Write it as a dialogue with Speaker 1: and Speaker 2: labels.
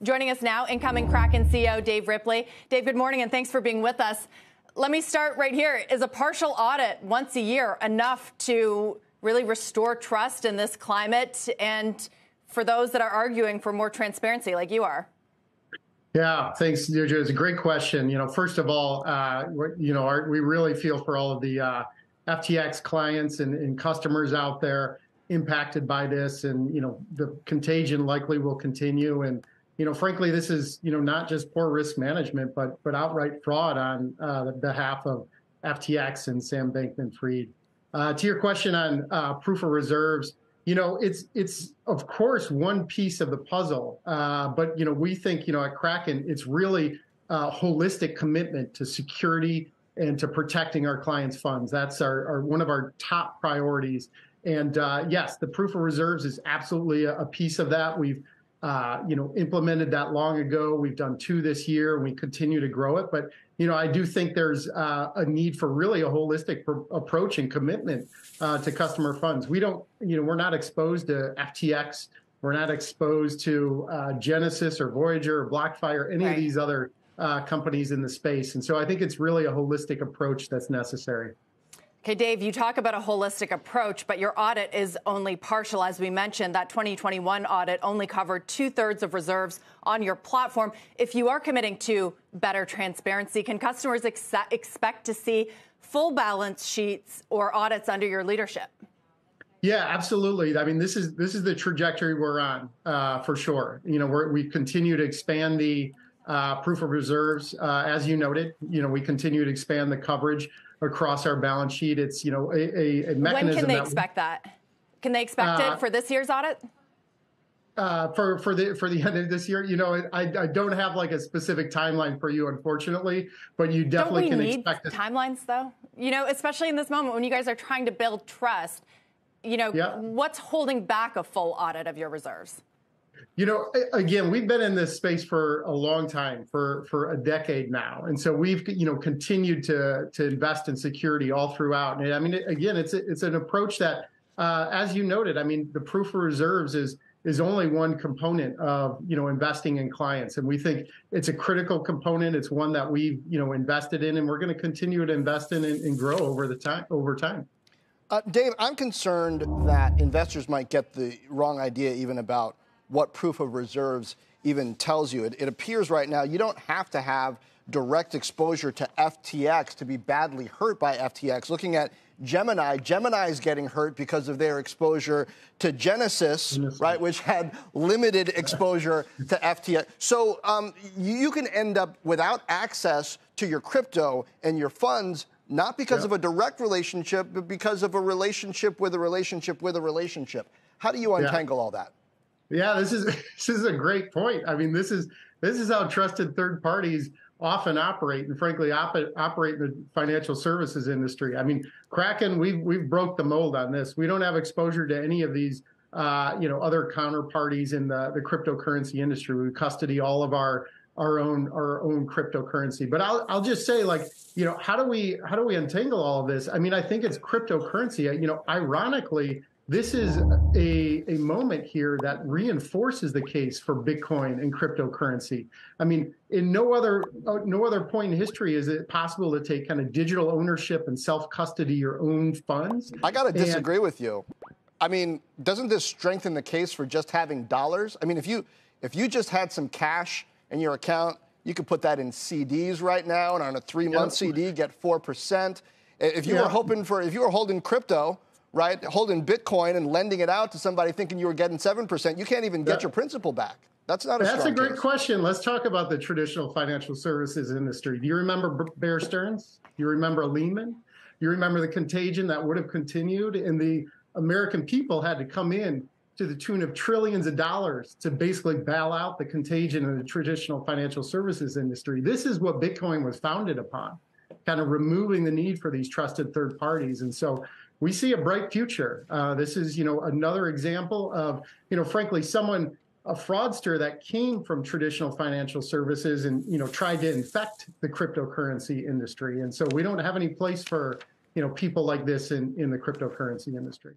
Speaker 1: Joining us now, incoming Kraken CEO Dave Ripley. Dave, good morning, and thanks for being with us. Let me start right here. Is a partial audit once a year enough to really restore trust in this climate, and for those that are arguing for more transparency like you are?
Speaker 2: Yeah, thanks, Deirdre. It's a great question. First of all, we really feel for all of the FTX clients and customers out there impacted by this, and the contagion likely will continue. And frankly, this is not just poor risk management, but outright fraud on the behalf of FTX and Sam Bankman-Fried. To your question on proof of reserves, it's of course one piece of the puzzle, but we think at Kraken it's really a holistic commitment to security and to protecting our clients' funds. That's our one of our top priorities. And yes, the proof of reserves is absolutely a piece of that. We've implemented that long ago. We've done 2 this year, and we continue to grow it. But I do think there's a need for really a holistic approach and commitment to customer funds. We're not exposed to FTX. We're not exposed to Genesis or Voyager or BlockFi, any of these other companies in the space. And so I think it's really a holistic approach that's necessary.
Speaker 1: Okay, Dave, you talk about a holistic approach, but your audit is only partial. As we mentioned, that 2021 audit only covered 2/3 of reserves on your platform. If you are committing to better transparency, can customers expect to see full balance sheets or audits under your leadership?
Speaker 2: Yeah, absolutely. I mean, this is the trajectory we're on for sure. We continue to expand the proof of reserves, as you noted. We continue to expand the coverage across our balance sheet. It's a mechanism.
Speaker 1: When can they expect that? Can they expect it for this year's audit?
Speaker 2: For the end of this year, I don't have like a specific timeline for you, unfortunately, but you definitely can expect it.
Speaker 1: Timelines, though. Especially in this moment when you guys are trying to build trust. What's holding back a full audit of your reserves?
Speaker 2: Again, we've been in this space for a long time, for a decade now. And so we've, continued to invest in security all throughout. And I mean, again, it's an approach that, as you noted, I mean, the proof of reserves is only one component of, investing in clients. And we think it's a critical component. It's one that we've, invested in, and we're going to continue to invest in and grow over time.
Speaker 3: Dave, I'm concerned that investors might get the wrong idea even about what proof of reserves even tells you. It appears right now you don't have to have direct exposure to FTX to be badly hurt by FTX. Looking at Gemini is getting hurt because of their exposure to Genesis, right, which had limited exposure to FTX. So you can end up without access to your crypto and your funds, not because of a direct relationship, but because of a relationship with a relationship with a relationship. How do you untangle all that?
Speaker 2: Yeah, this is a great point. I mean, this is how trusted third parties often operate, and frankly, operate in the financial services industry. I mean, Kraken, we've broke the mold on this. We don't have exposure to any of these, other counterparties in the cryptocurrency industry. We custody all of our own cryptocurrency. But I'll just say, how do we untangle all of this? I mean, I think it's cryptocurrency. Ironically, this is a moment here that reinforces the case for Bitcoin and cryptocurrency. I mean, in no other point in history is it possible to take kind of digital ownership and self-custody your own funds.
Speaker 3: I got to disagree with you. I mean, doesn't this strengthen the case for just having dollars? I mean, if you just had some cash in your account, you could put that in CDs right now, and on a 3-month CD, get 4%. If you were holding crypto, right, holding Bitcoin and lending it out to somebody thinking you were getting 7%, you can't even get your principal back. That's not a strong case.
Speaker 2: That's a great question. Let's talk about the traditional financial services industry. Do you remember Bear Stearns? Do you remember Lehman? Do you remember the contagion that would have continued? And the American people had to come in to the tune of trillions of dollars to basically bail out the contagion in the traditional financial services industry. This is what Bitcoin was founded upon, kind of removing the need for these trusted third parties. And so we see a bright future. This is, another example of, frankly, a fraudster that came from traditional financial services and, tried to infect the cryptocurrency industry. And so we don't have any place for, people like this in the cryptocurrency industry.